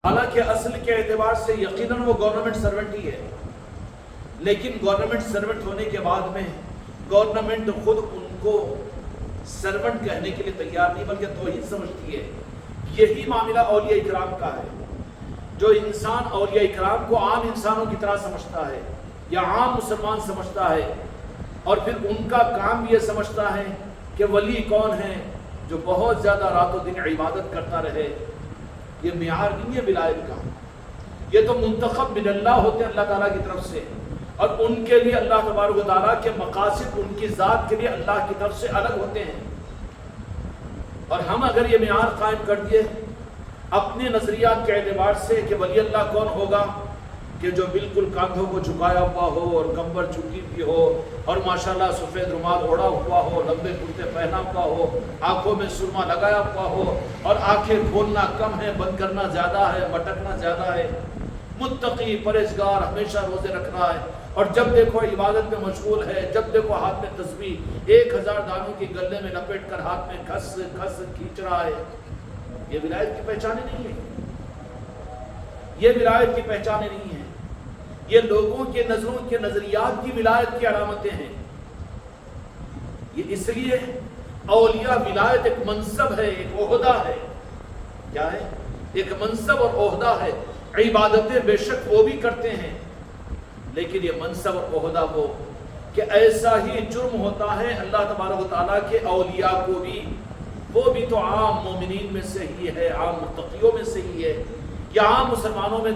حالانکہ اصل کے اعتبار سے یقیناً وہ گورنمنٹ سرونٹ ہی ہے، لیکن گورنمنٹ سرونٹ ہونے کے بعد میں گورنمنٹ خود ان کو سرونٹ کہنے کے لیے تیار نہیں بلکہ توہین سمجھتی ہے۔ یہی معاملہ اولیاء اکرام کا ہے۔ جو انسان اولیاء اکرام کو عام انسانوں کی طرح سمجھتا ہے یا عام مسلمان سمجھتا ہے اور پھر ان کا کام یہ سمجھتا ہے کہ ولی کون ہے جو بہت زیادہ رات و دن عبادت کرتا رہے، یہ معیار نہیں ہے ولایت کا۔ یہ تو منتخب من اللہ ہوتے ہیں اللہ تعالیٰ کی طرف سے، اور ان کے لیے اللہ تبارک و تعالیٰ کے مقاصد ان کی ذات کے لیے اللہ کی طرف سے الگ ہوتے ہیں۔ اور ہم اگر یہ معیار قائم کر دیے اپنے نظریات کے اعتبار سے کہ ولی اللہ کون ہوگا کہ جو بالکل کاندھوں کو جھکایا ہوا ہو اور کمر جھکی ہوئی ہو اور ماشاءاللہ سفید رومال اوڑھا ہوا ہو، لمبے کرتے پہنا ہوا ہو، آنکھوں میں سرما لگایا ہوا ہو اور آنکھیں کھولنا کم ہے، بند کرنا زیادہ ہے، مٹکنا زیادہ ہے، متقی پرہیزگار ہمیشہ روزے رکھ رہا ہے اور جب دیکھو عبادت میں مشغول ہے، جب دیکھو ہاتھ میں تسبیح 1000 دانوں کی گلے میں لپیٹ کر ہاتھ میں کھس کھس کھینچ رہا ہے، یہ ولایت کی پہچانیں نہیں ہے۔ یہ ولایت کی پہچانیں نہیں ہیں، یہ لوگوں کے نظروں کے نظریات کی ولایت کی علامتیں ہیں۔ یہ اس لیے اولیاء ولایت ایک منصب ہے، ایک عہدہ ہے۔ کیا ہے؟ ایک منصب اور عہدہ ہے۔ عبادتیں بے شک وہ بھی کرتے ہیں، لیکن یہ منصب اور عہدہ وہ کہ ایسا ہی جرم ہوتا ہے اللہ تبارک و تعالیٰ کے اولیاء کو بھی، وہ بھی تو عام مومنین میں سے ہی ہے، عام متقیوں میں سے ہی ہے، یا عام مسلمانوں میں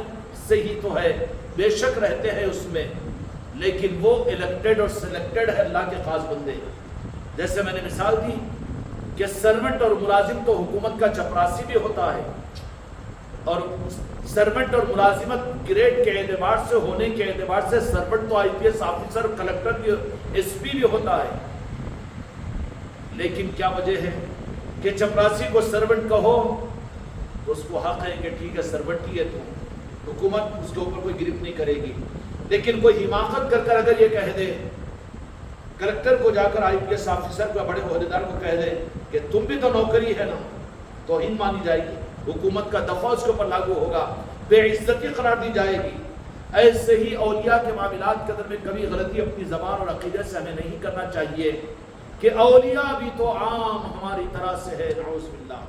سے ہی تو ہے، بے شک رہتے ہیں اس میں، لیکن وہ الیکٹڈ اور سلیکٹڈ ہے اللہ کے خاص بندے۔ جیسے میں نے مثال دی کہ سرونٹ اور ملازم تو حکومت کا چپراسی بھی ہوتا ہے، اور سرونٹ اور ملازمت گریڈ کے اعتبار سے ہونے کے اعتبار سے سرونٹ تو IPS آفیسر، کلکٹر بھی، SP بھی ہوتا ہے، لیکن کیا وجہ ہے کہ چپراسی کو سرونٹ کہو تو اس کو حق ہے کہ ٹھیک ہے سرونٹ ہی ہے، تو حکومت اس کے اوپر کوئی گرفت نہیں کرے گی، لیکن کوئی حماقت کر کر اگر یہ کہہ دے، کلکٹر کو جا کر IPS آفیسر کو، بڑے عہدیدار کو کہہ دے کہ تم بھی تو نوکری ہے نا، توہین مانی جائے گی، حکومت کا دفعہ اس کے اوپر لاگو ہوگا، بے عزتی قرار دی جائے گی۔ ایسے ہی اولیاء کے معاملات کے اندر میں کبھی غلطی اپنی زبان اور عقیدے سے ہمیں نہیں کرنا چاہیے کہ اولیاء بھی تو عام ہماری طرح سے ہے، نعوذ باللہ۔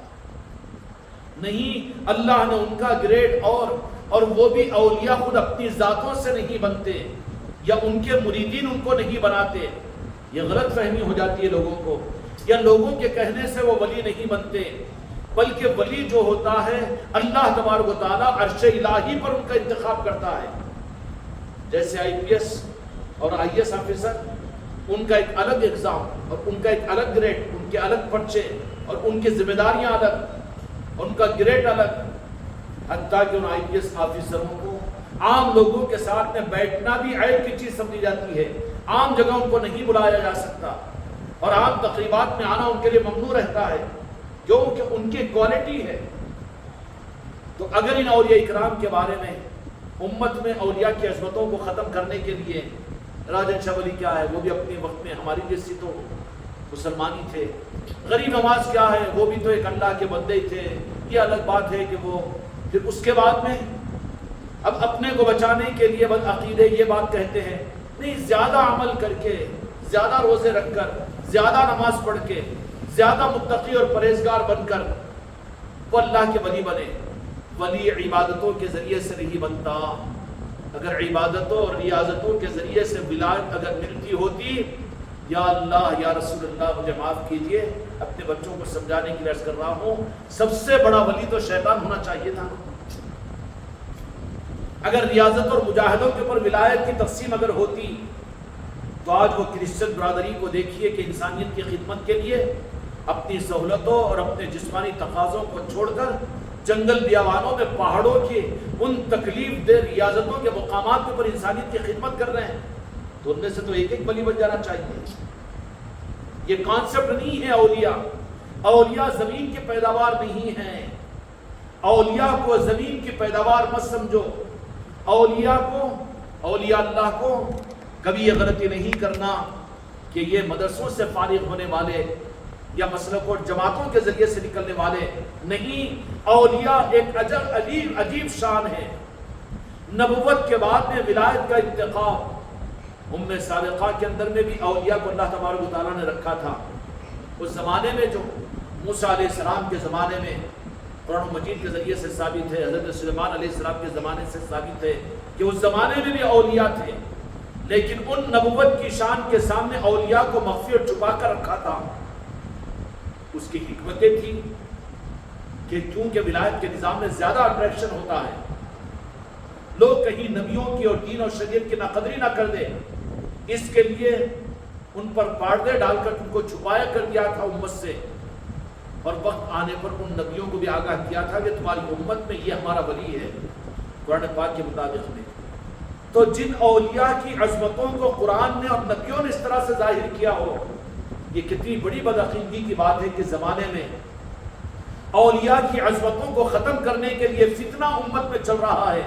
نہیں، اللہ نے ان کا گریڈ اور وہ بھی اولیاء خود اپنی ذاتوں سے نہیں بنتے یا ان کے مریدین ان کو نہیں بناتے۔ یہ غلط فہمی ہو جاتی ہے لوگوں کو، یا لوگوں کے کہنے سے وہ ولی نہیں بنتے، بلکہ ولی جو ہوتا ہے اللہ تبارک و تعالیٰ عرش الہی پر ان کا انتخاب کرتا ہے۔ جیسے IPS اور IS آفیسر، ان کا ایک الگ ایگزام اور ان کا ایک الگ گریڈ، ان کے الگ پرچے اور ان کی ذمہ داریاں الگ، ان کا گریڈ الگ، حتیٰ کہ ان IPS آفیسروں کو عام لوگوں کے ساتھ میں بیٹھنا بھی عیب کی چیز سمجھی جاتی ہے، عام جگہ ان کو نہیں بلایا جا سکتا اور عام تقریبات میں آنا ان کے لیے ممنوع رہتا ہے، کیونکہ ان کی کوالٹی ہے۔ تو اگر ان اولیاء اکرام کے بارے میں امت میں اولیاء کی عظمتوں کو ختم کرنے کے لیے راجن شاہ ولی کیا ہے، وہ بھی اپنے وقت میں ہماری جیسی تو مسلمانی تھے، غریب نواز کیا ہے، وہ بھی تو ایک اللہ کے بندے ہی تھے، یہ الگ بات ہے کہ وہ پھر اس کے بعد میں اب اپنے کو بچانے کے لیے بد عقیدے یہ بات کہتے ہیں، نہیں، زیادہ عمل کر کے، زیادہ روزے رکھ کر، زیادہ نماز پڑھ کے، زیادہ متقی اور پرہیزگار بن کر وہ اللہ کے ولی بنے۔ ولی عبادتوں کے ذریعے سے نہیں بنتا۔ اگر عبادتوں اور ریاضتوں کے ذریعے سے ولایت اگر ملتی ہوتی، یا اللہ یا رسول اللہ مجھے معاف کیجئے، اپنے بچوں کو سمجھانے کے لیے عرض کر رہا ہوں، سب سے بڑا ولی تو شیطان ہونا چاہیے تھا۔ اگر ریاضت اور مجاہدوں کے اوپر ولایت کی تقسیم اگر ہوتی تو آج وہ کرسچن برادری کو دیکھیے کہ انسانیت کی خدمت کے لیے اپنی سہولتوں اور اپنے جسمانی تقاضوں کو چھوڑ کر جنگل بیابانوں میں پہاڑوں کی ان تکلیف دہ ریاضتوں کے مقامات کے اوپر انسانیت کی خدمت کر رہے ہیں، تو ان میں سے تو ایک ایک ولی بن جانا چاہیے۔ یہ کانسیپٹ نہیں ہے اولیاء۔ اولیاء زمین کی پیداوار نہیں ہیں، اولیاء کو زمین کی پیداوار مت سمجھو۔ اولیاء اللہ کو کبھی یہ غلطی نہیں کرنا کہ یہ مدرسوں سے فارغ ہونے والے یا مسلک اور جماعتوں کے ذریعے سے نکلنے والے نہیں. اولیاء ایک عجیب شان ہے. نبوت کے بعد میں ولایت کا انتخاب سابقہ کے اندر میں بھی اولیاء کو اللہ تبارک و تعالیٰ نے رکھا تھا. اس زمانے میں جو موسیٰ علیہ السلام کے زمانے میں قرآن مجید کے ذریعے سے ثابت ہے, حضرت سلیمان علیہ السلام کے زمانے سے ثابت ہے کہ اس زمانے میں بھی اولیاء تھے, لیکن ان نبوت کی شان کے سامنے اولیاء کو مخفی اور چھپا کر رکھا تھا. اس کی حکمتیں تھیں کہ کیونکہ ولایت کے نظام میں زیادہ اٹریکشن ہوتا ہے, لوگ کہیں نبیوں کی اور دین اور شریعت کی ناقدری نہ کر دیں, اس کے لیے ان پر پردے ڈال کر ان کو چھپایا کر دیا تھا امت سے, اور وقت آنے پر ان نبیوں کو بھی آگاہ کیا تھا کہ تمہاری امت میں یہ ہمارا ولی ہے قرآن پاک کے مطابق میں. تو جن اولیاء کی عظمتوں کو قرآن نے اور نبیوں نے اس طرح سے ظاہر کیا ہو, یہ کتنی بڑی بدعقیدگی کی بات ہے کہ زمانے میں اولیاء کی عظمتوں کو ختم کرنے کے لیے فتنہ امت میں چل رہا ہے.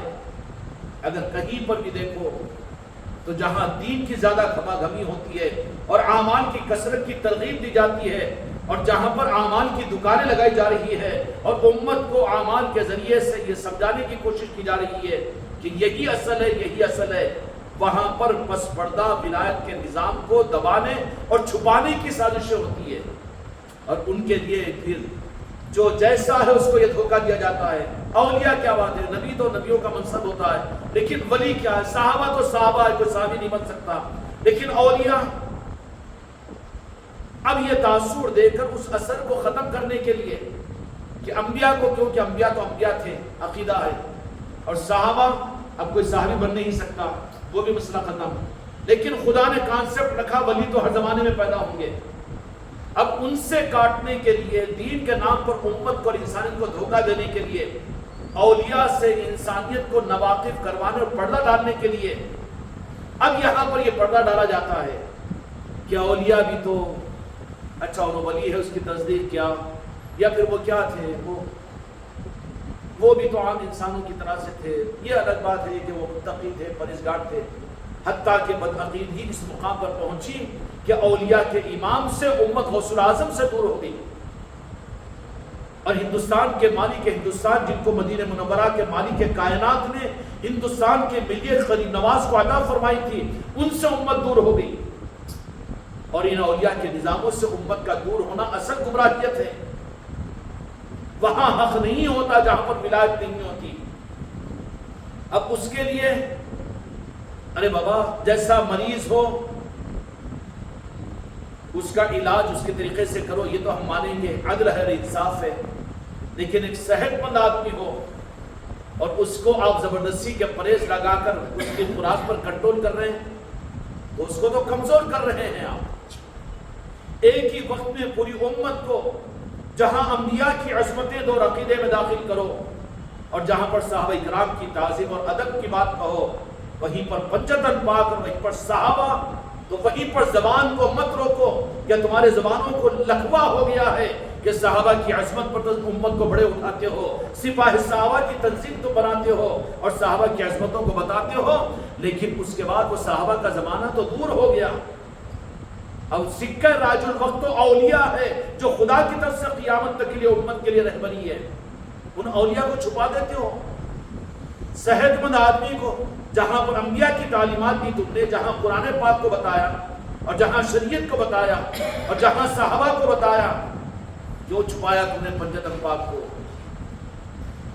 اگر کہیں پر بھی دیکھو تو جہاں دین کی زیادہ گھما گھمی ہوتی ہے اور اعمال کی کثرت کی ترغیب دی جاتی ہے, اور جہاں پر اعمال کی دکانیں لگائی جا رہی ہے اور امت کو اعمال کے ذریعے سے یہ سمجھانے کی کوشش کی جا رہی ہے کہ یہی اصل ہے, یہی اصل ہے, وہاں پر پس پردہ ولایت کے نظام کو دبانے اور چھپانے کی سازشیں ہوتی ہے. اور ان کے لیے پھر جو جیسا ہے اس کو یہ دھوکہ دیا جاتا ہے. اولیاء کیا بات ہے, نبی تو نبیوں کا منصب ہوتا ہے, لیکن ولی کیا ہے, صحابہ تو صحابہ ہے, کوئی صحابی نہیں بن سکتا. لیکن اولیاء اب یہ تاثر دے کر اس اثر کو ختم کرنے کے لیے کہ انبیاء کو, کیونکہ انبیاء تو انبیاء تھے, عقیدہ ہے, اور صحابہ اب کوئی صحابی بن نہیں سکتا, وہ بھی مسئلہ ختم. لیکن خدا نے کانسیپٹ رکھا ولی تو ہر زمانے میں پیدا ہوں گے. اب ان سے کاٹنے کے لیے, دین کے نام پر امت کو اور انسانیت کو دھوکہ دینے کے لیے, اولیاء سے انسانیت کو ناواقف کروانے اور پردہ ڈالنے کے لیے اب یہاں پر یہ پردہ ڈالا جاتا ہے کہ اولیاء بھی تو اچھا وہ ولی ہے, اس کی تصدیق کیا, یا پھر وہ کیا تھے, وہ بھی تو عام انسانوں کی طرح سے تھے. یہ الگ بات ہے کہ وہ متقی تھے, پرہیزگار تھے, حتیٰ کہ بدعقیدگی اس مقام پر پہنچی کہ اولیاء کے امام سے امت غوث الاعظم سے دور ہو گئی. اور ہندوستان کے مالک ہندوستان, جن کو مدینہ منورہ کے مالک کائنات نے ہندوستان کے ملیت غریب نواز کو عطا فرمائی تھی, ان سے امت دور ہو گئی. اور ان اولیاء کے نظاموں سے امت کا دور ہونا اصل گمراہیت ہے. وہاں حق نہیں ہوتا جہاں پر ولایت نہیں ہوتی. اب اس کے لیے ارے بابا جیسا مریض ہو اس کا علاج اس کے طریقے سے کرو, یہ تو ہم مانیں گے, عدل ہے, انصاف ہے. لیکن ایک صحت مند آدمی ہو اور اس کو آپ زبردستی کے پرہیز لگا کر اس کی خوراک پر کنٹرول کر رہے ہیں تو اس کو تو کمزور کر رہے ہیں آپ. ایک ہی وقت میں پوری امت کو جہاں انبیاء کی عظمتیں دو عقیدے میں داخل کرو, اور جہاں پر صحابہ کرام کی تعظیم اور ادب کی بات کہو, وہیں پر پنجتن پاک اور وہیں پر صحابہ, تو وہیں پر زبان کو مت روکو. کیا تمہارے زبانوں کو لکھوا ہو گیا ہے کہ صحابہ کی عظمت پر تو امت کو بڑے اٹھاتے ہو, سپاہ صحابہ کی تنظیم تو بناتے ہو اور صحابہ کی عظمتوں کو بتاتے ہو, لیکن اس کے بعد وہ صحابہ کا زمانہ تو دور ہو گیا. اب سکہ راج الوقت تو اولیاء ہے جو خدا کی طرف سے قیامت تک کے لیے امت کے لیے رہبری ہے. ان اولیاء کو چھپا دیتے ہو. صحت مند آدمی کو جہاں پر انبیاء کی تعلیمات دی تم نے, جہاں قرآن پاک کو بتایا اور جہاں شریعت کو بتایا اور جہاں صحابہ کو بتایا, جو چھپایا تم نے پنجتن پاک کو.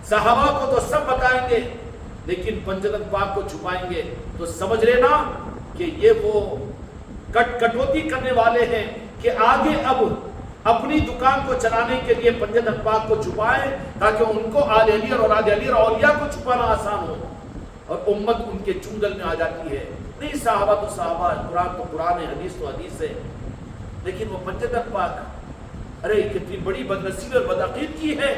صحابہ کو تو سب بتائیں گے لیکن پنجتن پاک کو چھپائیں گے, تو سمجھ لینا کہ یہ وہ کٹوتی کرنے والے ہیں کہ آگے اب اپنی دکان کو چلانے کے لیے پنجتن پاک کو چھپائیں تاکہ ان کو آل علی اور اولاد علی اور اولیاء کو چھپانا آسان ہو, اور امت ان کے چنگل میں آ جاتی ہے. نہیں, صحابہ تو صحابہ, قرآن تو قرآن ہے, حدیث تو حدیث ہے, لیکن وہ پنجتن پاک, ارے کتنی بڑی بدنصیبی اور بدعقیدگی ہے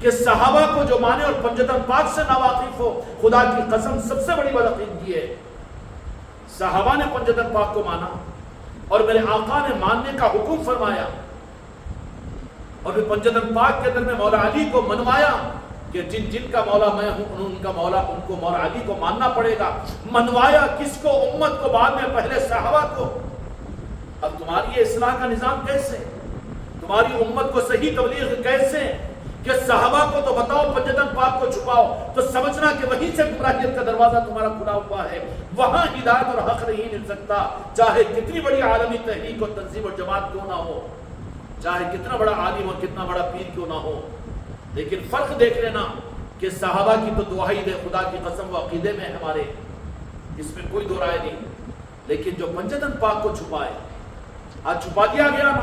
کہ صحابہ کو جو مانے اور پنجتن پاک سے ناواقف ہو. خدا کی قسم سب سے بڑی بدعقیدگی ہے. صحابہ نے پنجتن پاک کو مانا اور میرے آقا نے ماننے کا حکم فرمایا, اور پھر پنجتن پاک کے اندر میں مولا علی کو منوایا کہ جن کا مولا میں ہوں ان کا مولا, ان کو مولا علی کو ماننا پڑے گا. منوایا کس کو؟ امت کو, بعد میں پہلے صحابہ کو. اب تمہاری یہ اصلاح کا نظام کیسے؟ تمہاری امت کو صحیح تبلیغ کیسے کہ صحابہ کو تو بتاؤ پنجتن پاک کو چھپاؤ، تو سمجھنا کہ وہیں سے گمراہیت کا دروازہ تمہارا کھلا ہوا ہے، وہاں ہدایت اور حق نہیں مل سکتا، چاہے کتنی بڑی عالمی تحریک اور تنظیم اور جماعت کیوں نہ ہو، چاہے کتنا بڑا عالم اور کتنا بڑا پیر کیوں نہ ہو۔ لیکن فرق دیکھ لینا کہ صحابہ کی تو دعائی دے خدا کی قسم و عقیدے میں ہمارے، اس میں کوئی دو رائے نہیں، لیکن جو پنجتن پاک کو چھپائے، آج چھپا دیا گیا نا،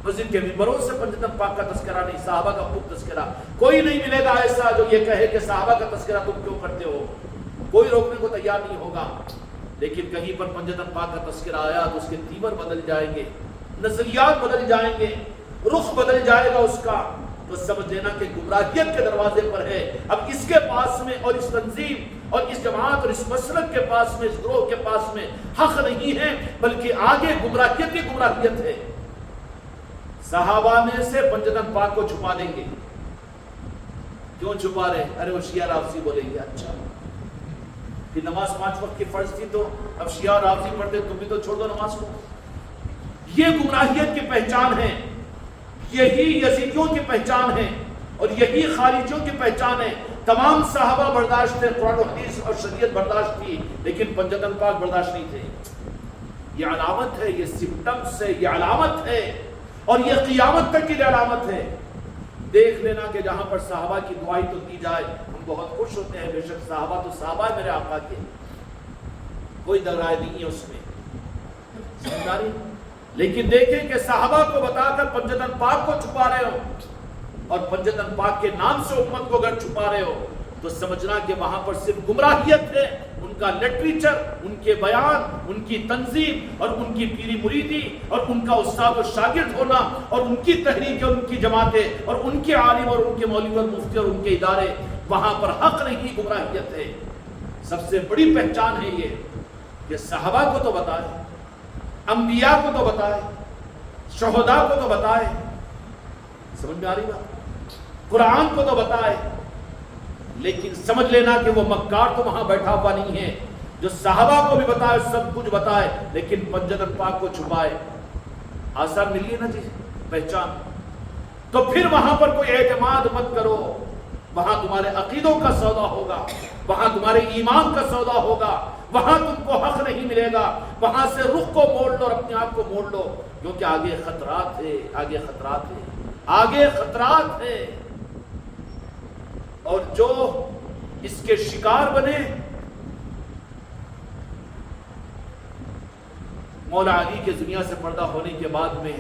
مسجد کے ممبروں سے پنجتن پاک کا تذکرہ نہیں، صحابہ کا خوب تذکرہ، کوئی نہیں ملے گا ایسا جو یہ کہے کہ صحابہ کا تذکرہ تم کیوں کرتے ہو، کوئی روکنے کو تیار نہیں ہوگا۔ لیکن کہیں پر پنجتن پاک کا تذکرہ آیا تو اس کے تیور بدل جائیں گے، نظریات بدل جائیں گے، رخ بدل جائے گا اس کا، تو سمجھ لینا کہ گمراہیت کے دروازے پر ہے۔ اب اس کے پاس میں اور اس تنظیم اور اس جماعت اور اس مسلک کے پاس میں، اس گروہ کے پاس میں حق نہیں ہے، بلکہ آگے گمراہیت کی گمراہیت ہے۔ صحابہ میں سے پنجتن پاک کو چھپا دیں گے، کیوں چھپا رہے؟ ارے وہ شیعہ رافضی بولیں گے، اچھا کہ نماز 5 وقت کی فرض تھی تو اب شیعہ رافضی پڑھتے، تم بھی تو چھوڑ دو نماز کو۔ یہ گمراہیت کی پہچان ہے، یہی یزیدیوں کی پہچان ہے، اور یہی خارجیوں کی پہچان ہے۔ تمام صحابہ برداشت تھے، قرآن و حدیث اور شریعت برداشت تھی، لیکن پنجتن پاک برداشت نہیں تھے۔ یہ علامت ہے، یہ سمپٹمز ہے، یہ علامت ہے، اور یہ قیامت تک کی علامت ہے۔ دیکھ لینا کہ جہاں پر صحابہ کی دعائی تو دی جائے ہم بہت خوش ہوتے ہیں، بے شک صحابہ تو صحابہ ہے میرے آقا کے، کوئی رائے نہیں ہے اس میں، سمجھ آ رہی؟ لیکن دیکھیں کہ صحابہ کو بتا کر پنجتن پاک کو چھپا رہے ہو، اور پنجتن پاک کے نام سے امت کو اگر چھپا رہے ہو تو سمجھنا کہ وہاں پر صرف گمراہیت ہے۔ ان کا لٹریچر، ان کے بیان، ان کی تنظیم اور ان کی پیری مریدی اور ان کا استاد و شاگرد ہونا اور ان کی تحریک اور ان کی جماعتیں اور ان کے عالم اور ان کے مولوی اور مفتی اور ان کے ادارے، وہاں پر حق نہیں، گمراہیت ہے۔ سب سے بڑی پہچان ہے یہ کہ صحابہ کو تو بتائے، انبیاء کو تو بتائے، شہداء کو تو بتائے، سمجھ میں آ رہی بات؟ قرآن کو تو بتائے، لیکن سمجھ لینا کہ وہ مکار تو وہاں بیٹھا ہوا نہیں ہے جو صحابہ کو بھی بتائے، سب کچھ بتائے، لیکن پنجتن پاک کو چھپائے۔ آسان ملی ہے نا جی پہچان؟ تو پھر وہاں پر کوئی اعتماد مت کرو، وہاں تمہارے عقیدوں کا سودا ہوگا، وہاں تمہارے ایمان کا سودا ہوگا، وہاں تم کو حق نہیں ملے گا، وہاں سے رخ کو موڑ لو اور اپنے آپ کو موڑ لو، کیونکہ آگے خطرات ہے، آگے خطرات ہے، آگے خطرات ہے۔ اور جو اس کے شکار بنے، مولا علی کے دنیا سے پردہ ہونے کے بعد میں،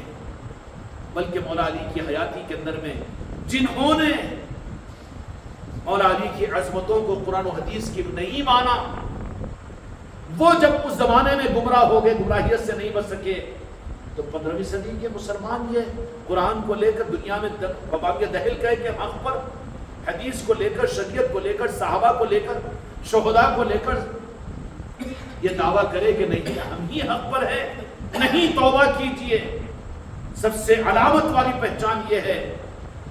بلکہ مولا علی کی حیاتی کے اندر میں جنہوں نے مولا علی کی عظمتوں کو قرآن و حدیث کی نہیں مانا، وہ جب اس زمانے میں گمراہ ہو گئے، گمراہیت سے نہیں بچ سکے، تو 15ویں صدی کے مسلمان یہ قرآن کو لے کر دنیا میں بابا دہل کہے کہ حق پر، حدیث کو لے کر، شریعت کو لے کر، صحابہ کو لے کر، شہداء کو لے کر یہ دعویٰ کرے کہ نہیں ہم ہی حق پر ہے، نہیں توبہ کیجئے۔ سب سے علامت والی پہچان یہ ہے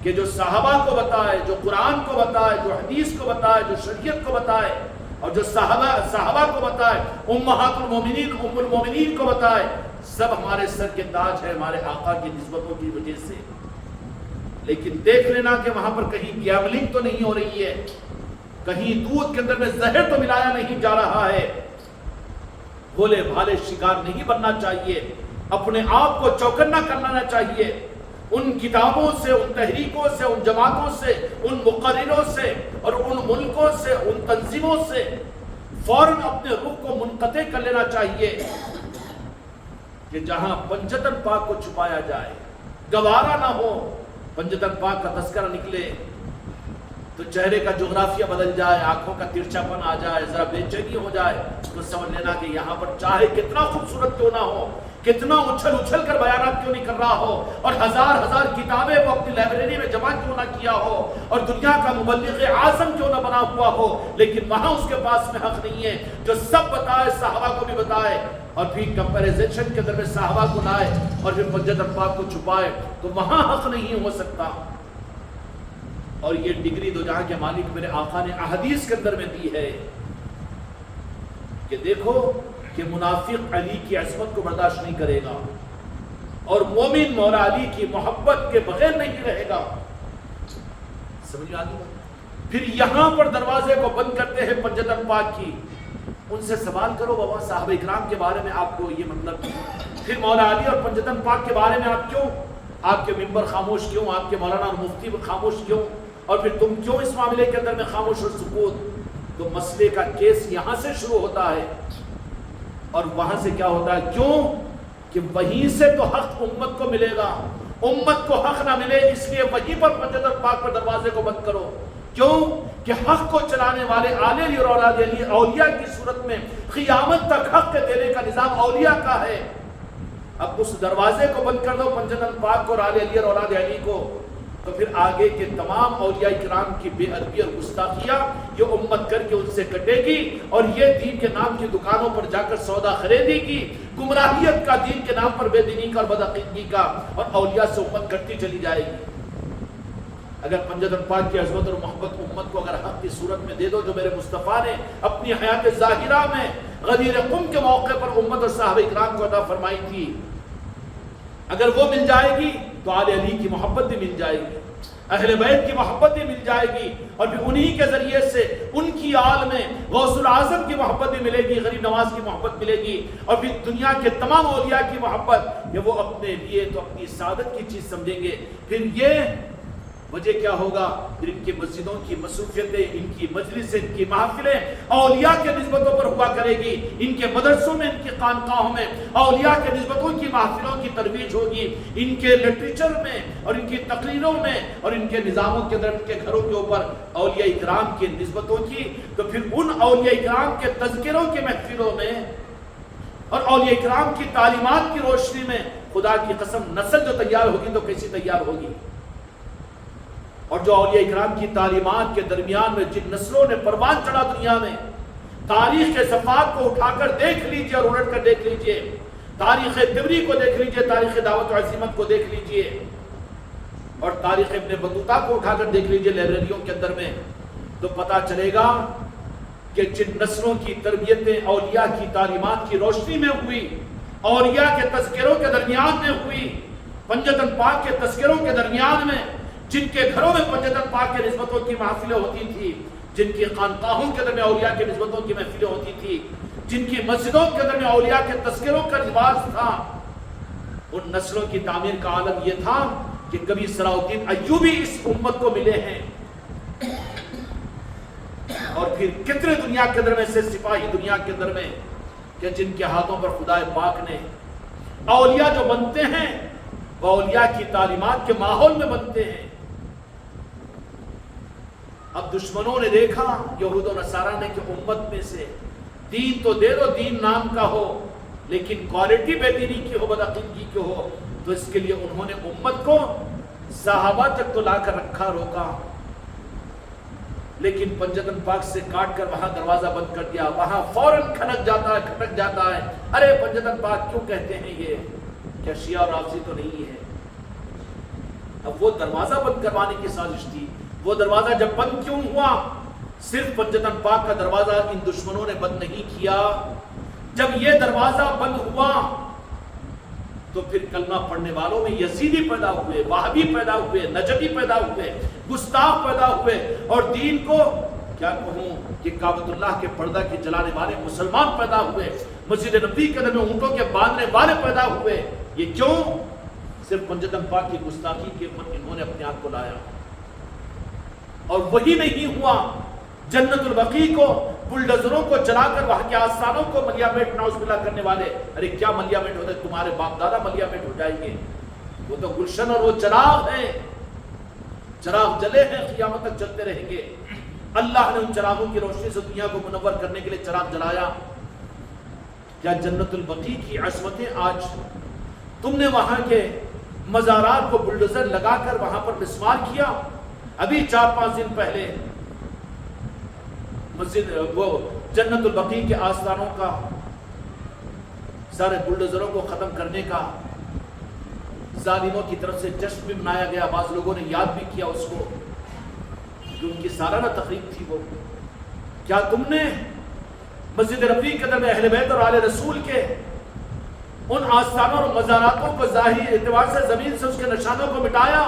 کہ جو صحابہ کو بتائے، جو قرآن کو بتائے، جو حدیث کو بتائے، جو شریعت کو بتائے، اور جو صحابہ کو بتائے، امہات المومنین، ام المومنین کو بتائے، سب ہمارے سر کے تاج ہے ہمارے آقا کی نسبتوں کی وجہ سے۔ لیکن دیکھ لینا کہ وہاں پر کہیں گیملنگ تو نہیں ہو رہی ہے، کہیں دودھ کے اندر میں زہر تو ملایا نہیں جا رہا ہے، بھولے بھالے شکار نہیں بننا چاہیے، اپنے آپ کو چوکنا کرنا چاہیے۔ ان کتابوں سے، ان تحریکوں سے، ان جماعتوں سے، ان مقرروں سے اور ان ملکوں سے، ان تنظیموں سے فوراً اپنے رخ کو منقطع کر لینا چاہیے کہ جہاں پنجتن پاک کو چھپایا جائے، گوارا نہ ہو پنجتن پاک کا تذکرہ نکلے تو چہرے کا جغرافیہ بدل جائے، آنکھوں کا ترچھا پن آ جائے، ذرا بے چینی ہو جائے، تو سمجھ لینا کہ یہاں پر چاہے کتنا خوبصورت کیوں نہ ہو، کتنا اچھل کر بیانات کیوں نہیں کر رہا ہو، اور ہزار کتابیں وہ اپنی لائبریری میں جمع کیوں نہ کیا ہو، اور دنیا کا مبلغ اعظم کیوں نہ بنا ہوا ہو، لیکن وہاں اس کے پاس میں حق نہیں ہے جو سب بتائے، صحابہ کو بھی بتائے، اور پھر کمپیریزن کے اندر میں صحابہ کو لائے اور پھر پنجتن پاک کو چھپائے، تو وہاں حق نہیں ہو سکتا۔ اور یہ ڈگری دو جہاں کے مالک میرے آقا نے احادیث کے اندر میں دی ہے کہ دیکھو کہ منافق علی کی عصمت کو برداشت نہیں کرے گا، اور مومن مولا علی کی محبت کے بغیر نہیں رہے گا. سمجھ آ گئی؟ پھر یہاں پر دروازے کو بند کرتے ہیں پنجتن پاک کی. ان سے سوال کرو بابا صحابہ اکرام کے بارے میں آپ کو یہ مطلب، پھر مولا علی اور پنجتن پاک کے بارے میں آپ کیوں، آپ کے ممبر خاموش کیوں، آپ کے مولانا اور مفتی خاموش کیوں، اور پھر تم کیوں اس معاملے کے اندر میں خاموش اور سکوت؟ تو مسئلے کا کیس یہاں سے شروع ہوتا ہے اور وہاں سے کیا ہوتا ہے؟ کیوں کہ وہیں سے تو حق امت کو ملے گا. امت کو حق نہ ملے اس لیے وہیں پر پنجتن پاک پر دروازے کو بند کرو. کیوں کہ حق کو چلانے والے آل علی اور اولاد علی اولیاء کی صورت میں قیامت تک حق کے دینے کا نظام اولیاء کا ہے. اب اس دروازے کو بند کر دو پنجتن پاک کو اور آل علی اور اولاد علی کو، تو پھر آگے کے تمام اولیاء کرام کی بے ادبی اور گستاخیاں یہ امت کر کے ان سے کٹے گی، اور یہ دین کے نام کی دکانوں پر جا کر سودا خریدے گی، گمراہیت کا دین کے نام پر بے دینی کا اور بدعقیدگی کا، اور اولیاء سے امت کٹتی چلی جائے گی. اگر پنجتن پاک کی عظمت اور محبت امت کو اگر حق کی صورت میں دے دو جو میرے مصطفیٰ نے اپنی حیات ظاہرہ میں غدیر قم کے موقع پر امت اور صحابہ اکرام کو عطا فرمائی تھی، اگر وہ مل جائے گی تو آل علی کی محبت بھی مل جائے گی، اہل بیت کی محبت بھی مل جائے گی، اور پھر انہی کے ذریعے سے ان کی آل میں غوث العظم کی محبت بھی ملے گی، غریب نواز کی محبت ملے گی، اور پھر دنیا کے تمام اولیاء کی محبت یہ وہ اپنے لیے تو اپنی سعادت کی چیز سمجھیں گے. پھر یہ وجہ کیا ہوگا؟ پھر ان کی مسجدوں کی مصروفیتیں، ان کی مجلسیں، ان کی محفلیں اولیاء کے نسبتوں پر ہوا کرے گی، ان کے مدرسوں میں، ان کی خانقاہوں میں اولیاء کے نسبتوں کی محفلوں کی ترویج ہوگی، ان کے لٹریچر میں اور ان کی تقریروں میں اور ان کے نظاموں کے اندر، ان کے گھروں کے اوپر اولیاء اکرام کی نسبتوں کی. تو پھر ان اولیاء اکرام کے تذکروں کے محفلوں میں اور اولیاء اکرام کی تعلیمات کی روشنی میں خدا کی قسم نسل جو تیار ہوگی تو کیسی تیار ہوگی. اور جو اولیاء اکرام کی تعلیمات کے درمیان میں جن نسلوں نے پروان چڑھا دنیا میں، تاریخ کے صفحات کو اٹھا کر دیکھ لیجئے اور الٹ کر دیکھ لیجئے، تاریخ تبری کو دیکھ لیجئے، تاریخ دعوت و عزیمت کو دیکھ لیجئے، اور تاریخ ابن بطوطہ کو اٹھا کر دیکھ لیجئے لائبریریوں کے اندر میں، تو پتہ چلے گا کہ جن نسلوں کی تربیتیں اولیاء کی تعلیمات کی روشنی میں ہوئی، اولیاء کے تذکروں کے درمیان میں ہوئی، پنجتن پاک کے تذکروں کے درمیان میں، جن کے گھروں میں پنجتن پاک کے نسبتوں کی محفلیں ہوتی تھی، جن کی خانقاہوں کے درمیان اولیاء کے نسبتوں کی محفلیں ہوتی تھی، جن کی مسجدوں کے درمیان اولیاء کے تذکروں کا رواج تھا، ان نسلوں کی تعمیر کا عالم یہ تھا کہ کبھی صلاح الدین ایوبی اس امت کو ملے ہیں، اور پھر کتنے دنیا کے اندر میں سے سپاہی دنیا کے اندر میں کہ جن کے ہاتھوں پر خدا پاک نے اولیاء جو بنتے ہیں وہ اولیاء کی تعلیمات کے ماحول میں بنتے ہیں. اب دشمنوں نے دیکھا یہود و نصارہ نے کہ امت میں سے دین تو دے دو، دین نام کا ہو لیکن کوالٹی بے دینی کی ہو، بدعقیدگی کی ہو، تو اس کے لیے انہوں نے امت کو صحابہ تک تو لا کر رکھا، روکا، لیکن پنجتن پاک سے کاٹ کر وہاں دروازہ بند کر دیا. وہاں فوراً کھٹک جاتا ہے ارے پنجتن پاک کیوں کہتے ہیں یہ، کیا شیعہ اور رافضی تو نہیں ہے؟ اب وہ دروازہ بند کروانے کی سازش تھی. وہ دروازہ جب بند کیوں ہوا؟ صرف پنجتن پاک کا دروازہ ان دشمنوں نے بند نہیں کیا. جب یہ دروازہ بند ہوا تو پھر کلمہ پڑھنے والوں میں یزیدی پیدا ہوئے، وہابی پیدا ہوئے، نجدی پیدا ہوئے، گستاخ پیدا ہوئے، اور دین کو کیا کہوں کہ کعبۃ اللہ کے پردہ کے جلانے والے مسلمان پیدا ہوئے، مسجد نبوی کے اندر میں اونٹوں کے باندھنے والے پیدا ہوئے. یہ کیوں؟ صرف پنجتن پاک کی گستاخی کے اوپر انہوں نے اپنے آپ کو لایا. اور وہی نہیں ہوا، جنت البقیع کو بلڈوزروں کو چلا کر وہاں کے آستانوں کو ملیا میٹ نعوذ باللہ کرنے والے، ارے کیا ملیا میٹ ہوتا ہے؟ تمہارے باپ دادا ملیا میٹ ہو جائیں گے. وہ تو گلشن اور وہ چراغ ہیں، چراغ جلے ہیں، قیامت تک چلتے رہیں گے. اللہ نے ان چراغوں کی روشنی سے دنیا کو منور کرنے کے لیے چراغ جلایا. کیا جنت البقیع کی عظمتیں آج تم نے وہاں کے مزارات کو بلڈوزر لگا کر وہاں پر مسمار کیا؟ ابھی 4-5 دن پہلے مسجد وہ جنت البقیع کے آستانوں کا سارے بلڈوزروں کو ختم کرنے کا ظالموں کی طرف سے جشن بھی منایا گیا. بعض لوگوں نے یاد بھی کیا اس کو جو ان کی سالانہ تقریب تھی. وہ کیا تم نے مسجد نبوی کے اندر میں اہل بیت اور آل رسول کے ان آستانوں اور مزاراتوں کو ظاہری اعتبار سے زمین سے اس کے نشانوں کو مٹایا۔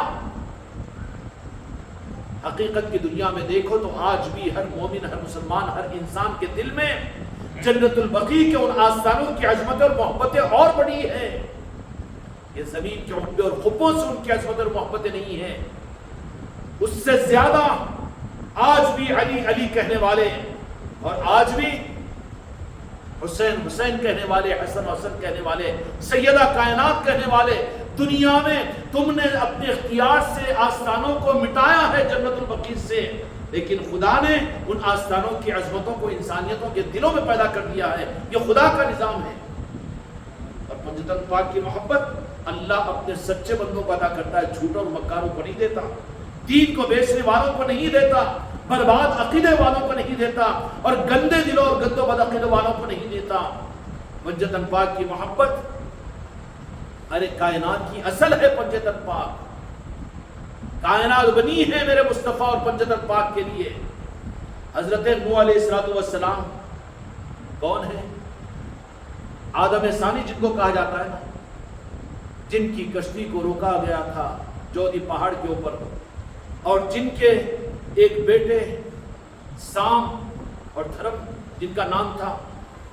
حقیقت کی دنیا میں دیکھو تو آج بھی ہر مومن، ہر مسلمان، ہر انسان کے دل میں جنت البقیع کے ان آستانوں کی عظمت اور محبتیں اور بڑی ہیں۔ یہ زمین کے عقبے اور قبوں سے ان کی عظمت اور محبتیں نہیں ہیں، اس سے زیادہ آج بھی علی علی کہنے والے، اور آج بھی حسین حسین کہنے والے، حسن حسن کہنے والے، سیدہ کائنات کہنے والے، دنیا میں تم نے اپنے اختیار سے آستانوں کو مٹایا ہے جنت البقیع سے، لیکن خدا نے ان آستانوں کی عظمتوں کو انسانیتوں کے دلوں میں پیدا کر دیا ہے۔ یہ خدا کا نظام ہے۔ اور پنجتن پاک کی محبت اللہ اپنے سچے بندوں کو عطا کرتا ہے، جھوٹوں اور مکاروں کو نہیں دیتا، دین کو بیچنے والوں کو نہیں دیتا، برباد عقیدے والوں کو نہیں دیتا، اور گندے دلوں اور گندو بد عقیدے والوں کو نہیں دیتا۔ پنجتن پاک کی محبت ارے کائنات کی اصل ہے۔ پنجتن پاک کائنات بنی ہے میرے مصطفیٰ اور پنجتن پاک کے لیے۔ حضرت نوح علیہ السلام کون ہے؟ آدم ثانی جن کو کہا جاتا ہے نا، جن کی کشتی کو روکا گیا تھا جودی پہاڑ کے اوپر، اور جن کے ایک بیٹے سام اور دھرم جن کا نام تھا،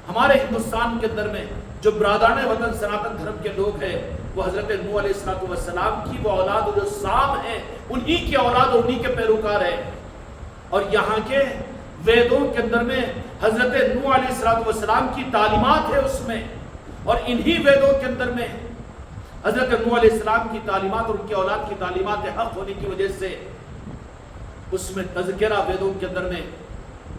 ہمارے ہندوستان کے اندر میں جو برادران وطن سناتن دھرم کے لوگ ہیں، وہ حضرت نوح علیہ السلام کی وہ اولاد جو سام ہے، انہی کی اولاد اور انہی کے پیروکار ہیں۔ اور یہاں کے ویدوں کے اندر میں حضرت نوح علیہ السلام کی تعلیمات ہے اس میں، اور انہی ویدوں کے اندر میں حضرت نوح علیہ السلام کی تعلیمات اور ان کی اولاد کی تعلیمات حق ہونے کی وجہ سے اس میں تذکرہ ویدوں کے اندر میں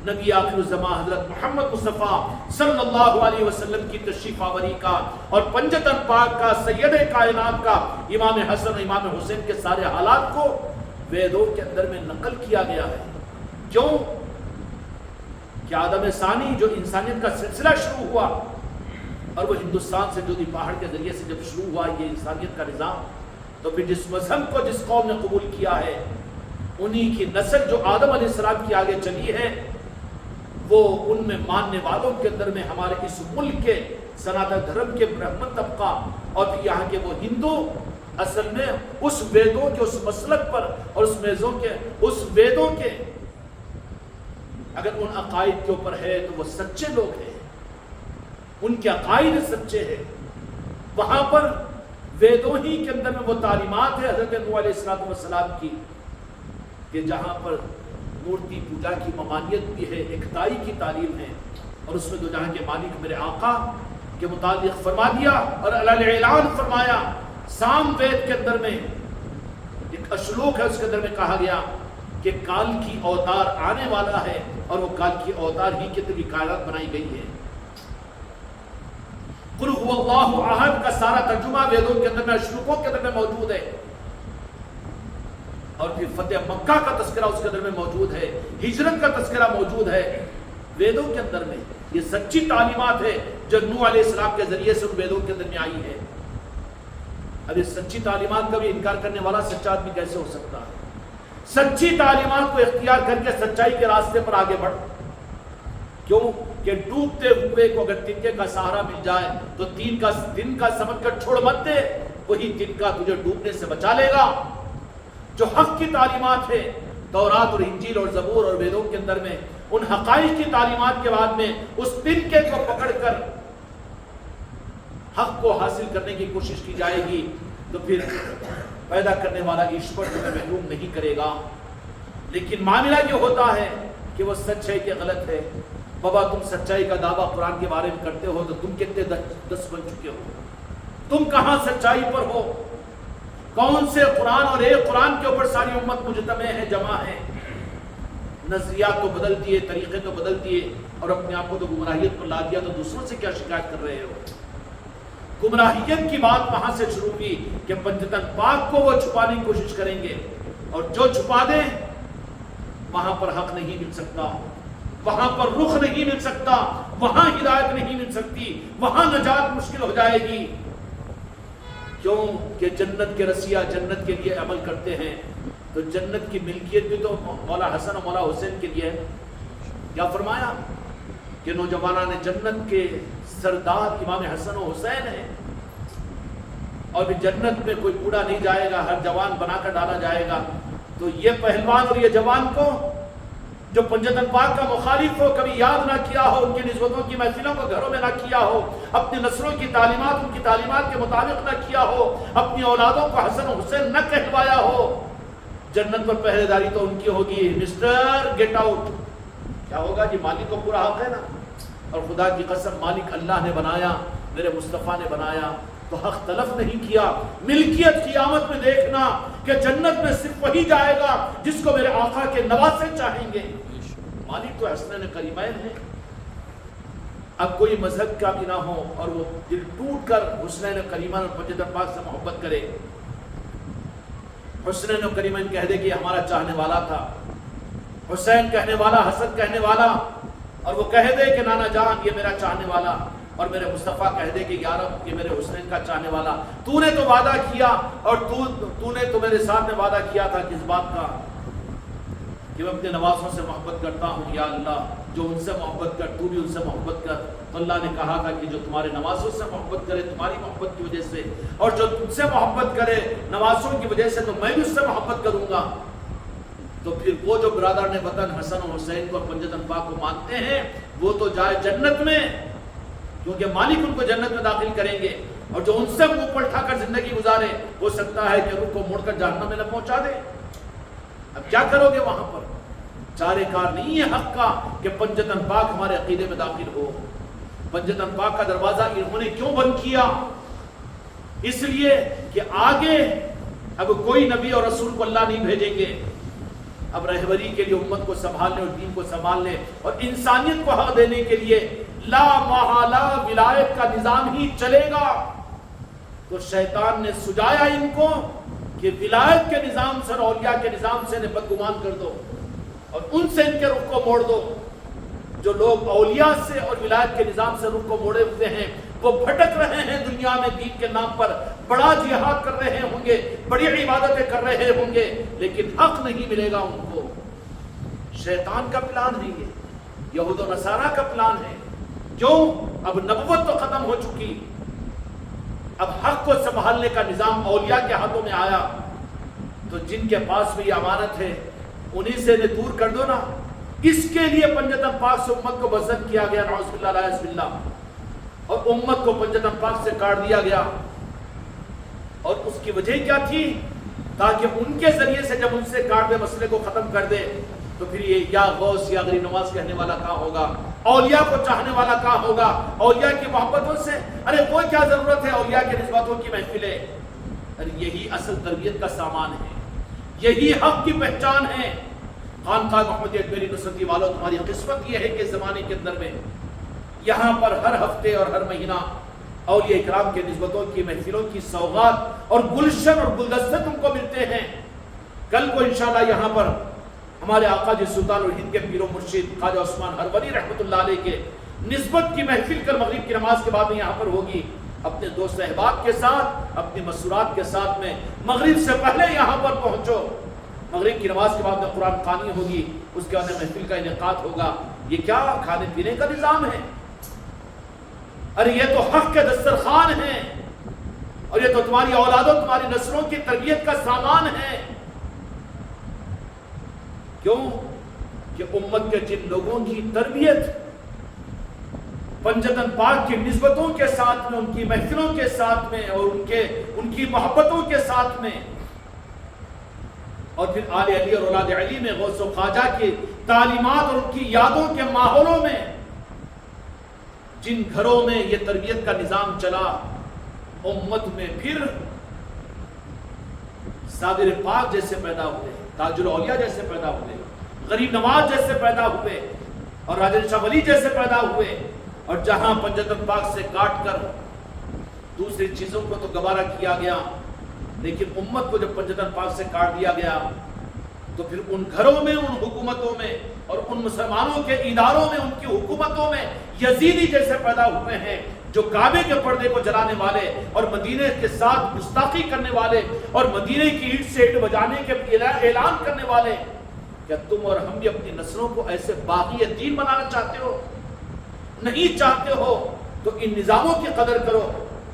نبی آخر الزمان حضرت محمد مصطفیٰ صلی اللہ علیہ وسلم کی تشریف آوری کا، اور پنجتن پاک کا، سید کائنات کا، امام حسن اور امام حسین کے سارے حالات کو ویدوں کے اندر میں نقل کیا گیا ہے۔ کیوں کہ آدم ثانی جو انسانیت کا سلسلہ شروع ہوا، اور وہ ہندوستان سے جودی پہاڑ کے ذریعے سے جب شروع ہوا یہ انسانیت کا نظام، تو پھر جس مذہب کو جس قوم نے قبول کیا ہے، انہی کی نسل جو آدم علیہ السلام کی آگے چلی ہے، وہ ان میں ماننے والوں کے اندر میں ہمارے اس ملک کے سناتن دھرم کے برہمن طبقہ، اور پھر یہاں کے وہ ہندو اصل میں اس ویدوں کے اس مسلک پر، اور اس ویدوں کے اگر ان عقائد کے اوپر ہے تو وہ سچے لوگ ہیں، ان کے عقائد سچے ہیں۔ وہاں پر ویدوں ہی کے اندر میں وہ تعلیمات ہے حضرت نوح علیہ السلام کی، کہ جہاں پر مورتی پوجا کی ممانعت بھی ہے، اکتائی کی تعلیم ہے، اور اس میں دو جہاں کے مالک میرے آقا کے متعلق فرما دیا، اور اعلان فرمایا۔ سام وید کے اندر میں ایک اشلوک ہے، اس کے اندر میں کہا گیا کہ کال کی اوتار آنے والا ہے، اور وہ کال کی اوتار ہی کے اندر کائنات بنائی گئی ہے۔ قل هو اللہ احد کا سارا ترجمہ ویدوں کے اندر میں، اشلوکوں کے اندر میں موجود ہے، اور پھر فتح مکہ کا تذکرہ اس کے اندر میں موجود ہے، ہجرت کا تذکرہ موجود ہے ویدوں کے اندر میں۔ یہ سچی تعلیمات ہے جو نوح علیہ السلام کے ذریعے سے ان ویدوں کے اندر میں آئی ہے۔ اب اس سچی تعلیمات کا بھی انکار کرنے والا سچا آدمی کیسے ہو سکتا ہے؟ سچی تعلیمات کو اختیار کر کے سچائی کے راستے پر آگے بڑھ، کیوں کہ ڈوبتے ہوئے کو اگر تنکے کا سہارا مل جائے تو دن کا سمجھ کر چھوڑ مت دے، وہی تنکا تجھے ڈوبنے سے بچا لے گا۔ جو حق کی تعلیمات ہے تورات اور انجیل اور زبور اور ویدوں کے اندر میں، ان حقائق کی تعلیمات کے بعد میں اس تنکے کو پکڑ کر حق کو حاصل کرنے کی کوشش کی جائے گی، تو پھر پیدا کرنے والا ایشور تمہیں محروم نہیں کرے گا۔ لیکن معاملہ یہ ہوتا ہے کہ وہ سچ ہے کہ غلط ہے۔ بابا تم سچائی کا دعویٰ قرآن کے بارے میں کرتے ہو تو تم کتنے دس بن چکے ہو؟ تم کہاں سچائی پر ہو؟ کون سے قرآن اور ایک قرآن کے اوپر ساری امت مجتمع ہے، جمع ہے؟ نظریات تو بدل دیے، طریقے تو بدل دیے، اور اپنے آپ کو تو گمراہیت پر لا دیا، تو دوسروں سے کیا شکایت کر رہے ہو؟ گمراہیت کی بات وہاں سے شروع ہوئی کہ پنجتن پاک کو وہ چھپانے کی کوشش کریں گے، اور جو چھپا دیں وہاں پر حق نہیں مل سکتا، وہاں پر رخ نہیں مل سکتا، وہاں ہدایت نہیں مل سکتی، وہاں نجات مشکل ہو جائے گی۔ کیوں کہ جنت کے رسیا جنت کے لیے عمل کرتے ہیں، تو جنت کی ملکیت بھی تو مولا حسن اور مولا حسین کے لیے ہے۔ کیا فرمایا کہ نوجوانان جنت کے سردار امام حسن و حسین ہیں، اور بھی جنت میں کوئی بوڑھا نہیں جائے گا، ہر جوان بنا کر ڈالا جائے گا۔ تو یہ پہلوان اور یہ جوان کو جو پنجتن پاک کا مخالف ہو، کبھی یاد نہ کیا ہو، ان کی نسبتوں کی محفلوں کو گھروں میں نہ کیا ہو، اپنی نسلوں کی تعلیمات ان کی تعلیمات کے مطابق نہ کیا ہو، اپنی اولادوں کو حسن و حسین نہ کہلوایا ہو، جنت پر پہرے داری تو ان کی ہوگی۔ مسٹر گیٹ آؤٹ، کیا ہوگا جی؟ مالک کو پورا حق ہے نا، اور خدا کی قسم مالک اللہ نے بنایا، میرے مصطفیٰ نے بنایا، تو حق تلف نہیں کیا۔ ملکیت قیامت میں دیکھنا کہ جنت میں صرف وہی جائے گا جس کو میرے آقا کے نواسے چاہیں گے۔ مالک تو حسنین کریمین ہے۔ اب کوئی مذہب کا بھی نہ ہو اور وہ دل ٹوٹ کر حسنین کریمین اور پنجتن پاک سے محبت کرے، حسنین کریمین کہہ دے کہ ہمارا چاہنے والا تھا، حسین کہنے والا، حسن کہنے والا، اور وہ کہہ دے کہ نانا جان یہ میرا چاہنے والا، اور میرے مصطفیٰ کہہ دے کہ یا رب یہ میرے حسین کا چاہنے والا۔ تو نے تو وعدہ کیا، اور تو نے تو میرے ساتھ میں وعدہ کیا تھا کس بات کا؟ کہ میں اپنے نوازوں سے محبت کرتا ہوں، یا اللہ جو ان سے محبت کر تو بھی ان سے محبت کر۔ تو اللہ نے کہا تھا کہ جو تمہارے نوازوں سے محبت کرے تمہاری محبت کی وجہ سے، اور جو تم سے محبت کرے نوازوں کی وجہ سے، تو میں بھی اس سے محبت کروں گا۔ تو پھر وہ جو برادر نے وطن حسن و حسین کو اور پنجتن پاک کو مانتے ہیں، وہ تو جائے جنت میں، کیونکہ مالک ان کو جنت میں داخل کریں گے، اور جو ان سے منہ پر اٹھا کر زندگی گزارے، ہو سکتا ہے کہ روح کو موڑ کر جہنم میں نہ پہنچا دے۔ اب کیا کرو گے وہاں پر؟ چارے کار نہیں ہے حق کا کہ پنجتن پاک ہمارے عقیدے میں داخل ہو۔ پنجتن پاک کا دروازہ انہوں نے کیوں بند کیا؟ اس لیے کہ آگے اب کوئی نبی اور رسول کو اللہ نہیں بھیجیں گے، اب رہبری کے لیے امت کو سنبھالنے اور دین کو سنبھالنے اور انسانیت کو حق دینے کے لیے لا محالہ ولایت کا نظام ہی چلے گا۔ تو شیطان نے سجایا ان کو کہ ولایت کے نظام سے اور اولیاء کے نظام سے انہیں بدگمان کر دو، اور ان سے ان کے رخ کو موڑ دو۔ جو لوگ اولیاء سے اور ولایت کے نظام سے رخ کو موڑے ہوئے ہیں، وہ بھٹک رہے ہیں دنیا میں دین کے نام پر، بڑا جہاد کر رہے ہوں گے، بڑی عبادتیں کر رہے ہوں گے، لیکن حق نہیں ملے گا ان کو۔ شیطان کا پلان ہے، یہ یہود و نصارہ کا پلان ہے۔ کیوں؟ اب نبوت تو ختم ہو چکی، اب حق کو سنبھالنے کا نظام اولیاء کے ہاتھوں میں آیا، تو جن کے پاس بھی امانت ہے انہی سے انہیں دور کر دو نا۔ اس کے لیے پنجتن پاک سے امت کو بزد کیا گیا، نعوذ باللہ لا الحمد للہ، اور امت کو پنجتن پاک سے کاٹ دیا گیا۔ اور اس کی وجہ کیا تھی؟ تاکہ ان کے ذریعے سے جب ان سے کاٹ دے، مسئلے کو ختم کر دے، تو پھر یہ یا غوث یا غریب نواز کہنے والا کہاں ہوگا؟ اولیاء کو چاہنے والا کہاں ہوگا؟ اولیاء کی محبتوں سے ارے وہ کیا ضرورت ہے اولیاء کے نسبتوں کی محفلیں؟ ارے یہی اصل تربیت کا سامان ہے، یہی حق کی پہچان ہے۔ خانقاہ محمدیہ اجمیری نصرتی والوں، تمہاری قسمت یہ ہے کہ زمانے کے اندر میں یہاں پر ہر ہفتے اور ہر مہینہ اولیاء اکرام کے نسبتوں کی محفلوں کی سوغات اور گلشن اور گلدستے تم کو ملتے ہیں۔ کل کو انشاءاللہ یہاں پر ہمارے آقا جی سلطان الہند کے پیر و مرشد خواجہ عثمان ہروری رحمۃ اللہ علیہ کے نسبت کی محفل کل مغرب کی نماز کے بعد میں یہاں پر ہوگی، اپنے دوست احباب کے ساتھ، اپنی مسورات کے ساتھ میں مغرب سے پہلے یہاں پر پہنچو۔ مغرب کی نماز کے بعد میں قرآن خوانی ہوگی، اس کے بعد محفل کا انعقاد ہوگا۔ یہ کیا کھانے پینے کا نظام ہے؟ ارے یہ تو حق کے دسترخوان ہے، اور یہ تو تمہاری اولادوں تمہاری نسلوں کی تربیت کا سامان ہے۔ کیوں؟ کہ امت کے جن لوگوں کی تربیت پنجتن پاک کی نسبتوں کے ساتھ میں، ان کی محفلوں کے ساتھ میں، اور ان کی محبتوں کے ساتھ میں، اور پھر آل علی اور اولاد علی میں غوث و خواجہ کی تعلیمات اور ان کی یادوں کے ماحولوں میں، جن گھروں میں یہ تربیت کا نظام چلا، امت میں پھر صادر پاک جیسے پیدا ہوئے، تاج الاولیاء جیسے پیدا ہوئے، غریب نواز جیسے پیدا ہوئے، اور راجن شاہ ولی جیسے پیدا ہوئے۔ اور جہاں پنجتن پاک سے کاٹ کر دوسری چیزوں کو تو گوارا کیا گیا، لیکن امت کو جب پنجتن پاک سے کاٹ دیا گیا، تو پھر ان گھروں میں، ان حکومتوں میں، اور ان مسلمانوں کے اداروں میں، ان کی حکومتوں میں یزیدی جیسے پیدا ہوئے ہیں، جو کعبے کے پردے کو جلانے والے اور مدینے کے ساتھ گستاخی کرنے والے اور مدینے کی اینٹ سے اینٹ بجانے کے اعلان کرنے والے۔ کیا تم اور ہم بھی اپنی نسلوں کو ایسے باغی دین بنانا چاہتے ہو؟ نہیں چاہتے ہو تو ان نظاموں کی قدر کرو،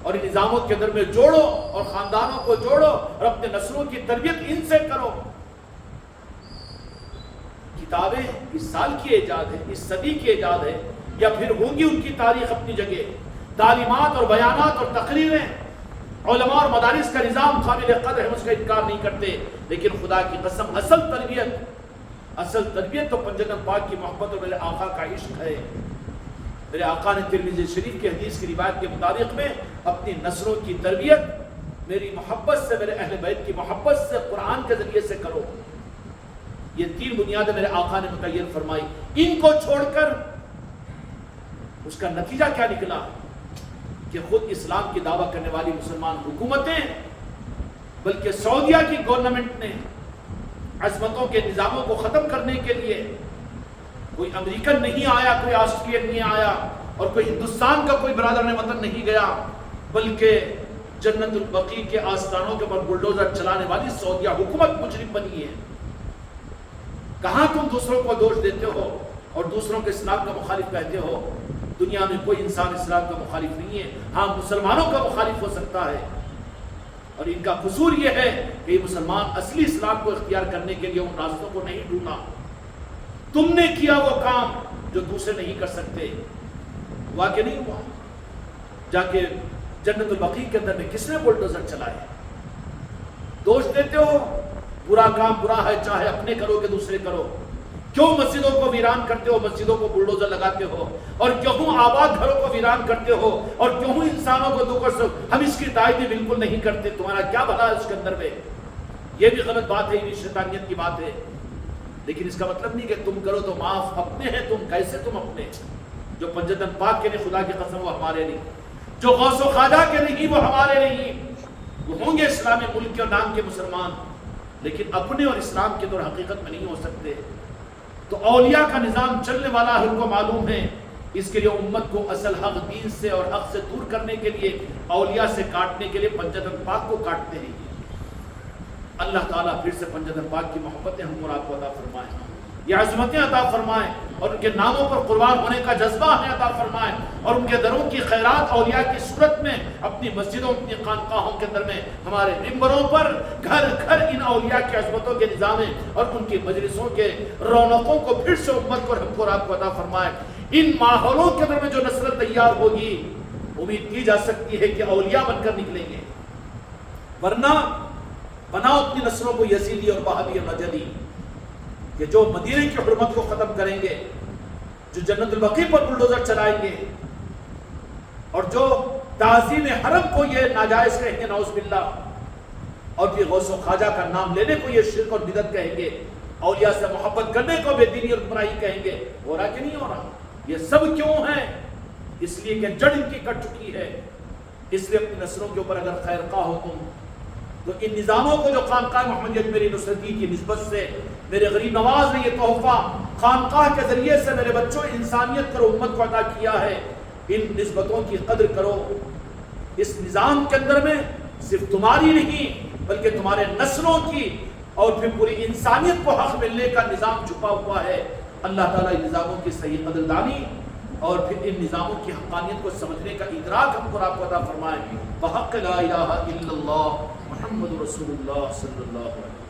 اور ان نظاموں کے اندر میں جوڑو اور خاندانوں کو جوڑو اور اپنے نسلوں کی تربیت ان سے کرو۔ کتابیں اس سال کی ایجاد ہے، اس صدی کی ایجاد ہے، یا پھر ہوگی ان کی تاریخ اپنی جگہ۔ تعلیمات اور بیانات اور تقریریں، علماء اور مدارس کا نظام قابل قدر ہے، اس کا انکار نہیں کرتے، لیکن خدا کی قسم اصل تربیت تو پنجتن پاک کی محبت اور میرے آقا کا عشق ہے۔ میرے آقا نے ترمذی شریف کی حدیث کی روایت کے مطابق میں اپنی نسلوں کی تربیت میری محبت سے، میرے اہل بیت کی محبت سے، قرآن کے ذریعے سے کرو۔ یہ 3 بنیادیں میرے آقا نے متعین فرمائی۔ ان کو چھوڑ کر اس کا نتیجہ کیا نکلا کہ خود اسلام کی دعویٰ کرنے والی مسلمان حکومتیں، بلکہ سعودیہ کی گورنمنٹ نے عظمتوں کے نظاموں کو ختم کرنے کے لیے کوئی امریکن نہیں آیا، کوئی آسٹریلین نہیں آیا، اور کوئی ہندوستان کا کوئی برادر وطن نہیں گیا، بلکہ جنت البقیع کے آستانوں کے اوپر بلڈوزر چلانے والی سعودیہ حکومت مجرم بنی ہے۔ کہاں تم دوسروں کو دوش دیتے ہو اور دوسروں کے اسلام کا مخالف کہتے ہو؟ دنیا میں کوئی انسان اسلام کا مخالف نہیں ہے، ہاں مسلمانوں کا مخالف ہو سکتا ہے، اور ان کا قصور یہ ہے کہ یہ مسلمان اصلی اسلام کو اختیار کرنے کے لیے ان راستوں کو نہیں ڈھونڈا۔ تم نے کیا وہ کام جو دوسرے نہیں کر سکتے، ہوا کہ نہیں ہوا؟ جا کے جنت البقیع کے اندر میں کس نے بلڈوزر چلائے؟ دوش دیتے ہو، برا کام برا ہے، چاہے اپنے کرو کہ دوسرے کرو۔ کیوں مسجدوں کو ویران کرتے ہو، مسجدوں کو بلڈوزر لگاتے ہو، اور کیوں آباد گھروں کو ویران کرتے ہو، اور کیوں انسانوں کو دکھ اور ہم اس کی تائید بالکل نہیں کرتے؟ تمہارا کیا بھلا ہے اس کے اندر میں؟ یہ بھی غلط بات ہے، یہ بھی شیطانیت کی بات ہے، لیکن اس کا مطلب نہیں کہ تم کرو تو معاف۔ اپنے ہیں تم، کیسے تم اپنے؟ جو پنجتن پاک کے نہیں، خدا کی قسم وہ ہمارے نہیں، جو غوث و خواجہ کے نہیں وہ ہمارے نہیں۔ وہ ہوں گے اسلامی ملک کے اور نام کے مسلمان، لیکن اپنے اور اسلام کے طور حقیقت میں نہیں ہو سکتے۔ تو اولیاء کا نظام چلنے والا ہے، ان کو معلوم ہے، اس کے لیے امت کو اصل حق دین سے اور حق سے دور کرنے کے لیے، اولیاء سے کاٹنے کے لیے پنجتن پاک کو کاٹتے ہیں۔ اللہ تعالیٰ پھر سے پنجتن پاک کی محبتیں ہم اور آپ کو عطا فرمائیں، یہ عظمتیں عطا فرمائیں، اور ان کے ناموں پر قربان ہونے کا جذبہ ہمیں عطا فرمائیں، اور ان کے دروں کی خیرات اولیاء کی صورت میں اپنی مسجدوں، اپنی خانقاہوں کے اندر میں، ہمارے ممبروں پر گھر گھر ان اولیاء کی عظمتوں کے نظامیں اور ان کی مجلسوں کے رونقوں کو پھر سے امت کو ہم کو آپ کو عطا فرمائیں۔ ان ماحولوں کے اندر میں جو نسل تیار ہوگی، امید کی جا سکتی ہے کہ اولیاء بن کر نکلیں گے، ورنہ بناؤ اپنی نسلوں کو یزیدی اور وہابی اور نجدی، کہ جو مدینے کی حرمت کو ختم کریں گے، جو جنت البقیع پر بلڈوزر چلائیں گے، اور جو تعظیم حرم کو یہ ناجائز کہیں گے نعوذ باللہ، اور پھر غوث و خواجہ کا نام لینے کو یہ شرک اور بدعت کہیں گے، اولیاء سے محبت کرنے کو بے دینی اور گمراہی کہیں گے۔ ہو رہا کہ نہیں ہو رہا؟ یہ سب کیوں ہے؟ اس لیے کہ جڑ ان کی کٹ چکی ہے۔ اس لیے اپنی نسلوں کے اوپر اگر خیر خواہ ہو تم، تو ان نظاموں کو جو خانقاہ محمدیت میری نصرتی کی نسبت سے میرے غریب نواز نے یہ تحفہ خانقاہ کے ذریعے سے میرے بچوں انسانیت کرو امت کو عطا کیا ہے، ان نسبتوں کی قدر کرو۔ اس نظام کے اندر میں صرف تمہاری نہیں بلکہ تمہارے نسلوں کی اور پھر پوری انسانیت کو حق ملنے کا نظام چھپا ہوا ہے۔ اللہ تعالیٰ ان نظاموں کی صحیح قدردانی اور پھر ان نظاموں کی حقانیت کو سمجھنے کا ادراک ہم کو آپ کو عطا فرمائے۔ بحق لا الہ الا اللہ محمد رسول اللہ صلی اللہ علیہ وسلم۔